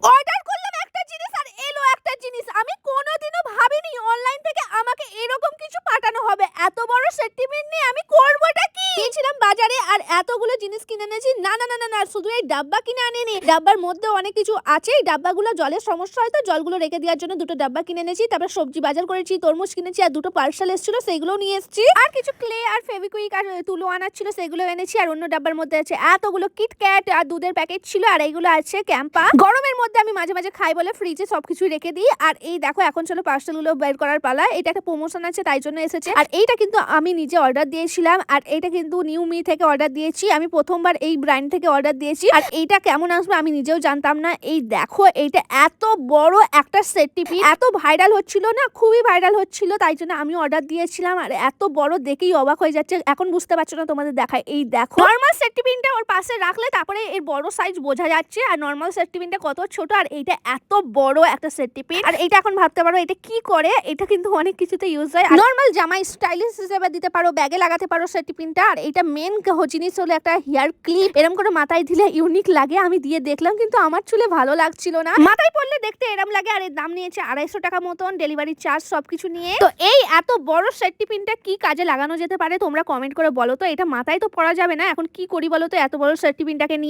Order করলাম একটা জিনিস আর এলো একটা জিনিস। আমি কোনোদিনও ভাবিনি অনলাইন থেকে আমাকে এরকম কিছু পাঠানো হবে। এত বড় সেন্টিমেন্ট নিয়ে আমি করবোটা কি? গিয়েছিলাম বাজারে আর এতগুলো জিনিস কিনে এনেছি। না না না না না, শুধু এই ডাব্বা কিনে আনিনি, ডাব্বার মধ্যে অনেক কিছু আছে। এই ডাব্বাগুলো জলের সমস্যা হয় তো জলগুলো রেখে দেওয়ার জন্য দুটো ডাব্বা কিনে এনেছি। তারপর সবজি বাজার করেছি, তরমুজ কিনেছি আর দুটো পার্সেল এসেছিল সেগুলোও নিয়ে এসেছি। আর কিছু ক্লে আর ফেভিকুইক আর তুলো আনার ছিল সেগুলো এনেছি। আর অন্য ডাব্বার মধ্যে আছে এতগুলো কিটক্যাট আর দুধের প্যাকেট ছিল। আর এইগুলো আছে ক্যাম্পা। গরমের মধ্যে আমি মাঝে মাঝে খাই বলে ফ্রিজে সবকিছু রেখে দিই। আর এই দেখো এখন চলো পার্সেলগুলো বের করার পালা। এটা একটা প্রমোশন আছে তাই জন্য এসেছে। আর এইটা কিন্তু আমি নিজে অর্ডার দিয়েছিলাম। আর এইটা কিন্তু নিউ মি থেকে অর্ডার দিয়েছি। আমি প্রথমবার এই ব্র্যান্ড থেকে অর্ডার দিয়েছি। আর এইটা কেমন আসবে আমি নিজেও জানতাম না। এই দেখো এইটা এত বড় একটা সেট টিপি, এত ভাইরাল হচ্ছিল না, খুবই ভাইরাল হচ্ছিল, তাই জন্য আমি অর্ডার দিয়েছিলাম। আর এত বড় দেখেই অবাক হয়ে যাচ্ছে। এখন বুঝতে পারছো না, তোমাদের দেখায়। এই দেখো নরমাল সেট টিফিনটা ওর পাশে রাখলে তারপরে এর বড় সাইজ বোঝা যাচ্ছে। আর নরমাল সেট টিফিনটা কত ছোট আর এইটা এত বড় একটা সেট টিফিন। আর এইটা এখন ভাবতে পারো এটা কি করে। এটা কিন্তু অনেক কিছুতে ইউজ হয়। নরমাল জামা স্টাইলিশ হিসেবে দিতে পারো, ব্যাগে লাগাতে পারো সেট টিফিনটা। আর এটা মেন জিনিস হলো একটা হেয়ার ক্লিপ, এরকম করে মাথায় দিলে ইউনিক লাগে। আমি দিয়ে দেখলাম কিন্তু আমার চুলে ভালো লাগছিল না, মাথায় পড়লে দেখতে এরম লাগে। আর এর দাম নিয়েছে 250 টাকা মতন, ডেলিভারি চার্জ সবকিছু নিয়ে। তো এই এত বড় সেট টিফিনটা কি কাজে লাগানো যেতে পারে তোমরা কমেন্ট করে বলো তো। এটা মাথায় তো পড়া যাবে না, এখন কি করি বলো তো এত বড় সেট টিফিনটাকে নিয়ে।